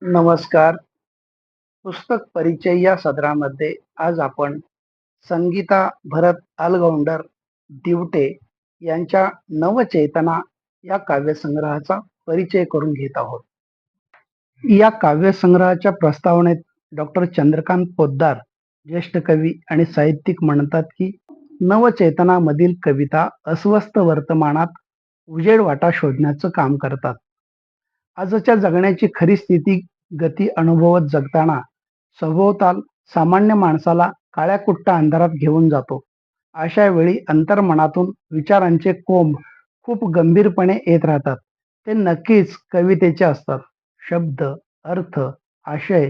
नमस्कार. पुस्तक परिचय या सदरामध्ये आज आपण संगीता भरत अलगौंडर दिवटे यांच्या नवचेतना या काव्यसंग्रहाचा परिचय करून घेत आहोत. या काव्यसंग्रहाच्या प्रस्तावनेत डॉक्टर चंद्रकांत पोद्दार ज्येष्ठ कवी आणि साहित्यिक म्हणतात की नवचेतनामधील कविता अस्वस्थ वर्तमानात उजेड वाटा शोधण्याचं काम करतात. आजच्या जगण्याची खरी स्थिती गती अनुभवत जगताना सभोवताल सामान्य माणसाला काळ्याकुट्ट अंधारात घेऊन जातो. अशा वेळी अंतर्मनातून विचारांचे कोंब खूप गंभीरपणे येत राहतात. ते नक्कीच कवितेचे असतात. शब्द, अर्थ, आशय,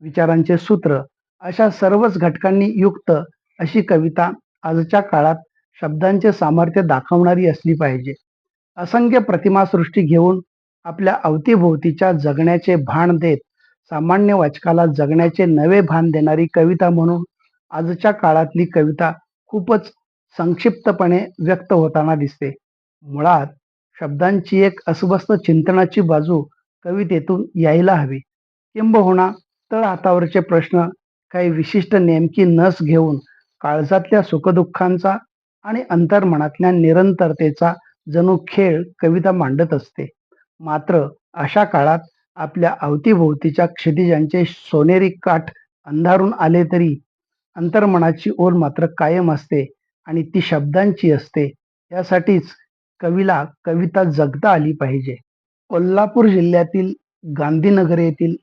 विचारांचे सूत्र अशा सर्वच घटकांनी युक्त अशी कविता आजच्या काळात शब्दांचे सामर्थ्य दाखवणारी असली पाहिजे. असंख्य प्रतिमासृष्टी घेऊन आपल्या अवतीभोवतीच्या जगण्याचे भान देत सामान्य वाचकाला जगण्याचे नवे भान देणारी कविता म्हणून आजच्या काळातली कविता खूपच संक्षिप्तपणे व्यक्त होताना दिसते. मुळात शब्दांची एक अस्वस्थ चिंतनाची बाजू कवितेतून यायला हवी. किंबहुना तळ हातावरचे प्रश्न काही विशिष्ट नेमकी नस घेऊन काळजातल्या सुखदुःखांचा आणि अंतर्मनातल्या निरंतरतेचा जणू खेळ कविता मांडत असते. मात्र अशा काळात आपल्या अवतीभोवतीच्या क्षितिजांचे सोनेरी काठ अंधारून आले तरी अंतर्मनाची ओढ मात्र कायम असते आणि ती शब्दांची असते. यासाठीच कवीला कविता जगता आली पाहिजे. कोल्हापूर जिल्ह्यातील गांधीनगर येथील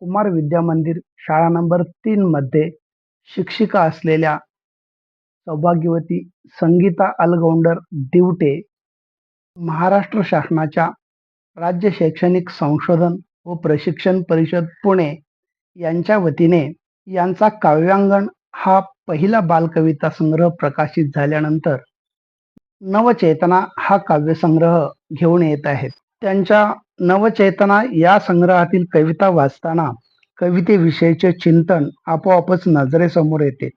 कुमार विद्या मंदिर शाळा नंबर 3 मध्ये शिक्षिका असलेल्या सौभाग्यवती संगीता अलगौंडर दिवटे महाराष्ट्र शासनाच्या राज्य शैक्षणिक संशोधन व प्रशिक्षण परिषद पुणे यांच्या वतीने यांचा काव्यांगण हा पहिला बालकविता संग्रह प्रकाशित झाल्यानंतर नवचेतना हा काव्यसंग्रह घेऊन येत आहेत. त्यांच्या नवचेतना या संग्रहातील कविता वाचताना कवितेविषयीचे चिंतन आपोआपच नजरेसमोर येते.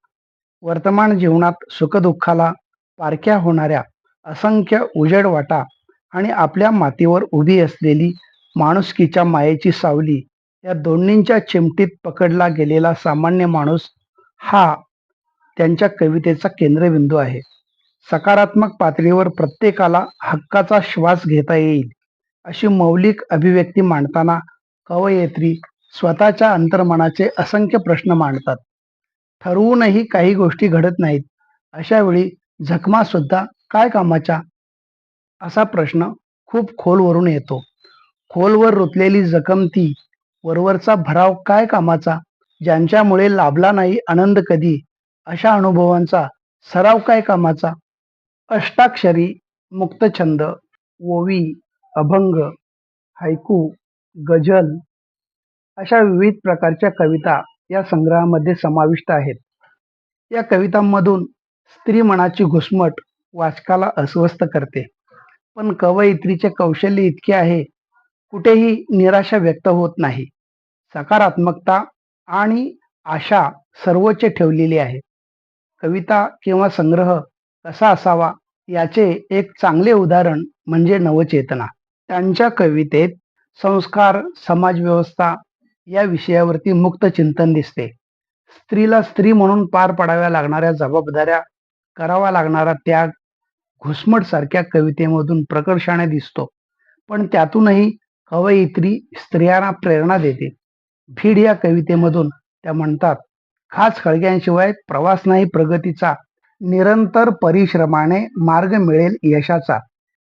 वर्तमान जीवनात सुखदुःखाला पारख्या होणाऱ्या असंख्य उजेड वाटा आणि आपल्या मातीवर उभी असलेली माणुसकीच्या मायेची सावली या दोन्हींच्या चिमटीत पकडला गेलेला सामान्य माणूस हा त्यांच्या कवितेचा केंद्रबिंदू आहे. सकारात्मक पातळीवर प्रत्येकाला हक्काचा श्वास घेता येईल अशी मौलिक अभिव्यक्ती मांडताना कवयित्री स्वतःच्या अंतर्मनाचे असंख्य प्रश्न मांडतात. ठरवूनही काही गोष्टी घडत नाहीत. अशा वेळी जखमा सुद्धा काय कामाच्या असा प्रश्न खूप खोलवरून येतो. खोलवर रुतलेली जखम ती वरवरचा भराव काय कामाचा, ज्यांच्यामुळे लाभला नाही आनंद कधी, अशा अनुभवांचा सराव काय कामाचा. अष्टाक्षरी, मुक्तछंद, ओवी, अभंग, हायकू, गझल अशा विविध प्रकारच्या कविता या संग्रहामध्ये समाविष्ट आहेत. या कवितांमधून स्त्री मनाची घुसमट वाचकाला अस्वस्थ करते. पण कवयित्रीचे कौशल्य इतके आहे, कुठेही निराशा व्यक्त होत नाही. सकारात्मकता आणि आशा सर्वोच्च ठेवलेली आहे. कविता किंवा संग्रह कसा असावा याचे एक चांगले उदाहरण म्हणजे नवचेतना. त्यांच्या कवितेत संस्कार, समाजव्यवस्था या विषयावरती मुक्त चिंतन दिसते. स्त्रीला स्त्री म्हणून पार पाडाव्या लागणाऱ्या जबाबदाऱ्या, करावा लागणारा त्याग घुसमट सारख्या कवितेमधून प्रकर्षाने दिसतो. पण त्यातूनही कवयित्री स्त्रियांना प्रेरणा देते. भीड या कवितेमधून त्या म्हणतात, खास खळग्यांशिवाय प्रवास नाही प्रगतीचा, निरंतर परिश्रमाने मार्ग मिळेल यशाचा,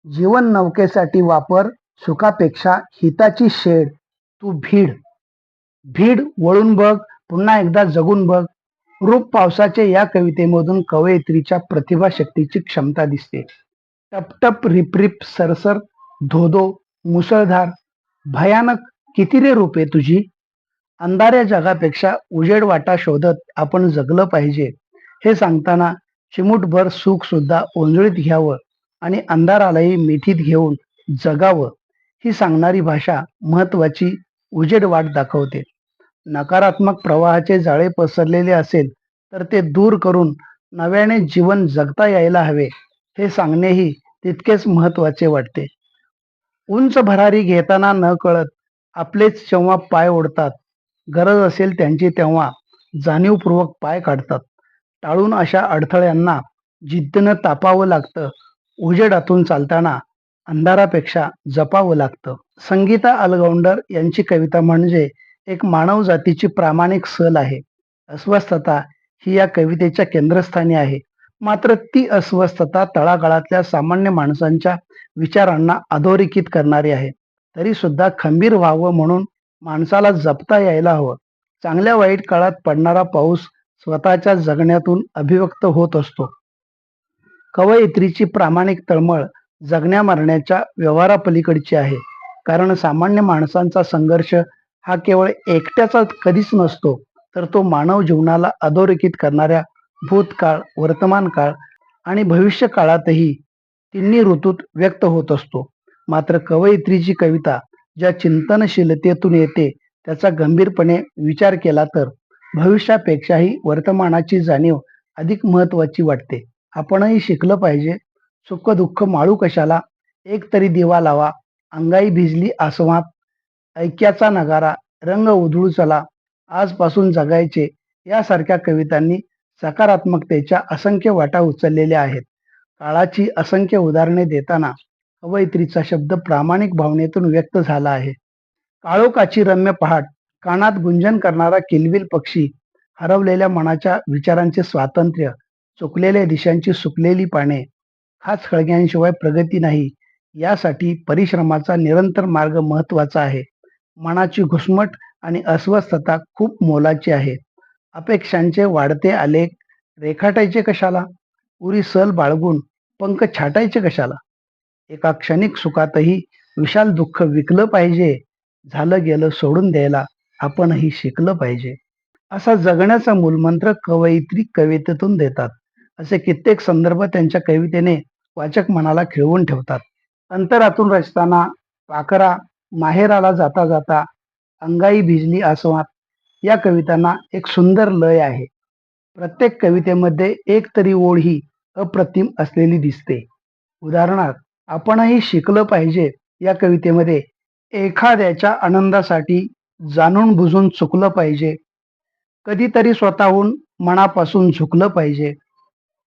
जीवन नौकेसाठी वापर, सुखापेक्षा हिताची शेड, तू भीड. भीड वळून बघ, पुन्हा एकदा जगून बघ. रूप पावसाचे या कवितेमधून कवयित्रीच्या प्रतिभाशक्तीची क्षमता दिसते. टपटप, रिपरिप, सरसर, धोधो, मुसळधार, भयानक किती रे रूपे तुझी. अंधाऱ्या जगापेक्षा उजेड वाटा शोधत आपण जगलं पाहिजे हे सांगताना चिमूटभर सुख सुद्धा ओंजळीत घ्यावं आणि अंधारालाही मिठीत घेऊन जगावं ही सांगणारी भाषा महत्वाची उजेड वाट दाखवते. नकारात्मक प्रवाहाचे जाळे पसरलेले असेल तर ते दूर करून नव्याने जीवन जगता यायला हवे हे सांगणेही तितकेच महत्वाचे वाटते. उंच भरारी घेताना न कळत आपलेच जेव्हा पाय ओढतात, गरज असेल त्यांची तेव्हा जाणीवपूर्वक पाय काढतात. टाळून अशा अडथळ्यांना जिद्दीनं तापावं लागतं. उजेडातून चालताना अंधारापेक्षा जपावं लागतं. संगीता अलगौंडर यांची कविता म्हणजे एक मानवजातीची प्रामाणिक सल आहे. अस्वस्थता ही या कवितेच्या केंद्रस्थानी आहे. मात्र ती अस्वस्थता तळागाळातल्या सामान्य माणसांच्या विचारांना अधोरेखित करणारी आहे. तरी सुद्धा खंबीर व्हावं म्हणून माणसाला जपता यायला हवं. चांगल्या वाईट काळात पडणारा पाऊस स्वतःच्या जगण्यातून अभिव्यक्त होत असतो. कवयित्रीची प्रामाणिक तळमळ जगण्या मरण्याच्या व्यवहारापलीकडची आहे. कारण सामान्य माणसांचा संघर्ष हा केवळ एकट्याचा कधीच नसतो, तर तो मानव जीवनाला अधोरेखित करणाऱ्या भूतकाळ, वर्तमान काळ आणि भविष्य काळातही तिन्ही ऋतूत व्यक्त होत असतो. मात्र कवयित्रीची कविता ज्या चिंतनशीलतेतून येते, त्याचा गंभीरपणे विचार केला तर भविष्यापेक्षाही वर्तमानाची जाणीव अधिक महत्वाची वाटते. आपणही शिकलं पाहिजे. सुख दुःख माळू कशाला, एक तरी दिवा लावा, अंगाई भिजली आसमात, ऐक्याचा नगारा, रंग उधळू चला, आजपासून जगायचे यासारख्या कवितांनी सकारात्मकतेच्या असंख्य वाटा उचललेल्या आहेत. काळाची असंख्य उदाहरणे देताना कवयित्रीचा शब्द प्रामाणिक भावनेतून व्यक्त झाला आहे. काळोखाची रम्य पहाट, कानात गुंजन करणारा किलबिल पक्षी, हरवलेल्या मनाच्या विचारांचे स्वातंत्र्य, चुकलेल्या दिशांची सुकलेली पाने, हाच खळग्यांशिवाय प्रगती नाही. यासाठी परिश्रमाचा निरंतर मार्ग महत्वाचा आहे. मनाची घुसमट आणि अस्वस्थता खूप मोलाची आहे. अपेक्षांचे वाढते आलेख रेखाटायचे कशाला? उरी सल बाळगून पंख छाटायचे कशाला? एका क्षणिक सुखातही विशाल दुःख विकलं पाहिजे. झालं गेलं सोडून द्यायला आपणही शिकलं पाहिजे. असा जगण्याचा मूलमंत्र कवयित्री कवितेतून देतात. असे कित्येक संदर्भ त्यांच्या कवितेने वाचक मनाला खिळवून ठेवतात. अंतरातून रचताना पाखरा माहेराला जाता जाता, अंगाई भिजली आसमात या कवितांना एक सुंदर लय आहे. प्रत्येक कवितेमध्ये एक तरी ओळ ही अप्रतिम असलेली दिसते. उदाहरणार्थ, आपणही शिकलं पाहिजे या कवितेमध्ये एखाद्याच्या आनंदासाठी जाणून बुजून चुकलं पाहिजे, कधीतरी स्वतःहून मनापासून झुकलं पाहिजे,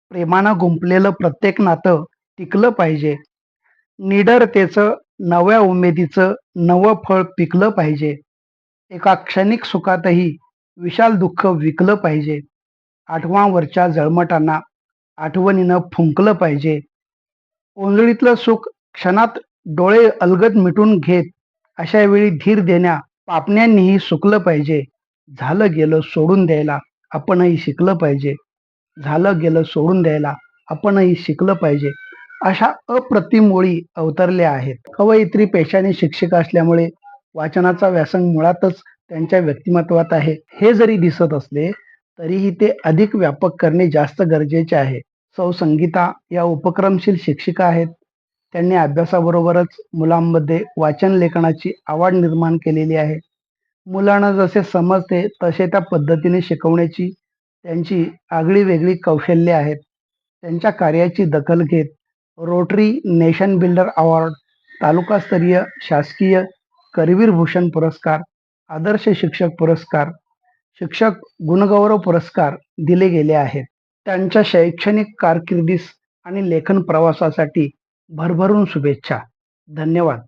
प्रेमानं गुंपलेलं प्रत्येक नातं टिकलं पाहिजे, निडरतेचं नव्या उमेदीचं नवं फळ पिकलं पाहिजे, एका क्षणिक सुखातही विशाल दुःख विकलं पाहिजे, आठवांवरच्या जळमटांना आठवणीनं फुंकलं पाहिजे, ओंजळीतलं सुख क्षणात डोळे अलगद मिटून घेत अशा वेळी धीर देण्या पापण्यांनीही सुकलं पाहिजे. झालं गेलं सोडून द्यायला आपणही शिकलं पाहिजे. झालं गेलं सोडून द्यायला आपणही शिकलं पाहिजे. अशा अप्रतिम ओळी अवतरल्या आहेत. कवयित्री पेशाने शिक्षिका असल्यामुळे वाचनाचा व्यासंग मुळातच त्यांच्या व्यक्तिमत्वात आहे. हे जरी दिसत असले तरीही ते अधिक व्यापक करणे जास्त गरजेचे आहे. सौ संगीता या उपक्रमशील शिक्षिका आहेत. त्यांनी अभ्यासाबरोबरच मुलांमध्ये वाचन लेखनाची आवड निर्माण केलेली आहे. मुलांना जसे समजते तसे त्या पद्धतीने शिकवण्याची त्यांची आगळी-वेगळी कौशल्ये आहेत. त्यांच्या कार्याची दखल घेत रोटरी नेशन बिल्डर अवॉर्ड, तालुकास्तरीय शासकीय करवीर भूषण पुरस्कार, आदर्श शिक्षक पुरस्कार, शिक्षक गुणगौरव पुरस्कार दिले गेले आहेत. त्यांच्या शैक्षणिक कारकिर्दीस आणि लेखन प्रवासासाठी भरभरून शुभेच्छा. धन्यवाद.